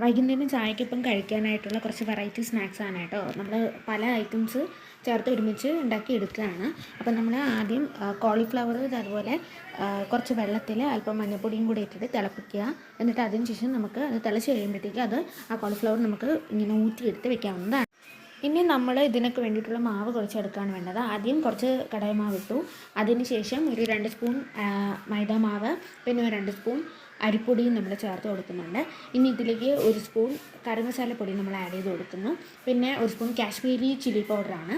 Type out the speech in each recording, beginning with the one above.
വൈകുന്നേരം ചായക്കൊപ്പം കഴിക്കാനായിട്ടുള്ള കുറച്ച് വെറൈറ്റി സ്നാക്സാണ് കേട്ടോ. നമ്മൾ പല ഐറ്റംസ് ചേർത്ത് ഒരുമിച്ച് ഉണ്ടാക്കി എടുക്കുകയാണ്. അപ്പം നമ്മൾ ആദ്യം കോളിഫ്ലവർ അതുപോലെ കുറച്ച് വെള്ളത്തിൽ അല്പം മഞ്ഞൾപ്പൊടിയും കൂടി ഇട്ടിട്ട് തിളപ്പിക്കുക. എന്നിട്ട് അതിന് ശേഷം നമുക്ക് അത് തിളച്ച് കഴിയുമ്പോഴത്തേക്ക് ആ കോളിഫ്ലവർ നമുക്ക് ഇങ്ങനെ ഊറ്റിയെടുത്ത് വെക്കാവുന്നതാണ്. ഇനി നമ്മൾ ഇതിനൊക്കെ വേണ്ടിയിട്ടുള്ള മാവ് കുഴച്ചെടുക്കുകയാണ് വേണ്ടത്. ആദ്യം കുറച്ച് കടല മാവ് ഇട്ടു. അതിന് ശേഷം ഒരു 2 സ്പൂൺ മൈദ മാവ്, പിന്നെ ഒരു 2 സ്പൂൺ അരിപ്പൊടിയും നമ്മൾ ചേർത്ത് കൊടുക്കുന്നുണ്ട്. ഇനി ഇതിലേക്ക് 1 സ്പൂൺ കറി മസാലപ്പൊടി നമ്മൾ ആഡ് ചെയ്ത് കൊടുക്കുന്നു. പിന്നെ 1 സ്പൂൺ കാശ്മീരി ചില്ലി പൗഡറാണ്.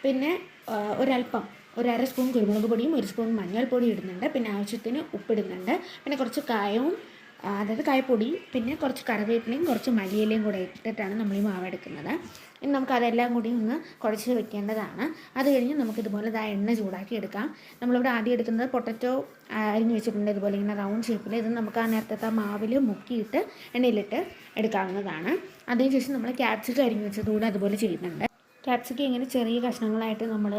പിന്നെ ഒരല്പം ഒരു 1/2 സ്പൂൺ കുരുമുളക് പൊടിയും 1 സ്പൂൺ മഞ്ഞൾപ്പൊടി ഇടുന്നുണ്ട്. പിന്നെ ആവശ്യത്തിന് ഉപ്പിടുന്നുണ്ട്. പിന്നെ കുറച്ച് കായവും, അതായത് കായപ്പൊടി, പിന്നെ കുറച്ച് കറിവേപ്പിലയും കുറച്ച് മല്ലിയിലയും കൂടെ ഇട്ടിട്ടാണ് നമ്മൾ ഈ മാവ് എടുക്കുന്നത്. ഇനി നമുക്ക് അതെല്ലാം കൂടി ഒന്ന് കുഴച്ച് വെക്കേണ്ടതാണ്. അത് കഴിഞ്ഞ് നമുക്കിതുപോലെ എണ്ണ ചൂടാക്കി എടുക്കാം. നമ്മളിവിടെ ആദ്യം എടുക്കുന്നത് പൊട്ടറ്റോ അരിഞ്ഞ് വെച്ചിട്ടുണ്ട്, ഇതുപോലെ ഇങ്ങനെ റൗണ്ട് ഷേപ്പിൽ. ഇത് നമുക്ക് ആ നേരത്തെ മാവിൽ മുക്കിയിട്ട് എണ്ണയിലിട്ട് എടുക്കാവുന്നതാണ്. അതിനുശേഷം നമ്മൾ ക്യാപ്സിക്കം അരിഞ്ഞ് വെച്ചതുകൂടെ അതുപോലെ ചെയ്യുന്നുണ്ട്. ക്യാപ്സിക്കം ഇങ്ങനെ ചെറിയ കഷ്ണങ്ങളായിട്ട് നമ്മൾ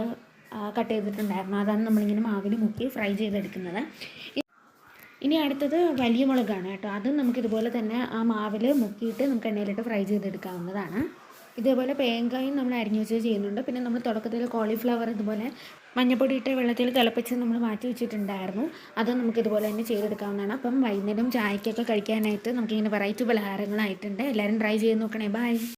കട്ട് ചെയ്തിട്ടുണ്ടായിരുന്നു. അതാണ് നമ്മളിങ്ങനെ മാവിൽ മുക്കി ഫ്രൈ ചെയ്തെടുക്കുന്നത്. ഇനി അടുത്തത് വലിയ മുളകാണ് കേട്ടോ. അതും നമുക്കിതുപോലെ തന്നെ ആ മാവിൽ മുക്കിയിട്ട് നമുക്ക് എണ്ണയിലിട്ട് ഫ്രൈ ചെയ്തെടുക്കാവുന്നതാണ്. ഇതേപോലെ പേങ്കായും നമ്മൾ അരിഞ്ഞു വെച്ച് ചെയ്യുന്നുണ്ട്. പിന്നെ നമ്മൾ തുടക്കത്തിൽ കോളിഫ്ലവർ ഇതുപോലെ മഞ്ഞൾപ്പൊടി ഇട്ട് വെള്ളത്തിൽ തിളപ്പിച്ച് നമ്മൾ മാറ്റി വെച്ചിട്ടുണ്ടായിരുന്നു. അത് നമുക്കിതുപോലെ തന്നെ ചെയ്തെടുക്കാവുന്നതാണ്. അപ്പം വൈകുന്നേരം ചായക്കൊക്കെ കഴിക്കാനായിട്ട് നമുക്കിങ്ങനെ വെറൈറ്റി പലഹാരങ്ങളായിട്ടുണ്ട്. എല്ലാവരും ട്രൈ ചെയ്ത് നോക്കണേ. ബൈ.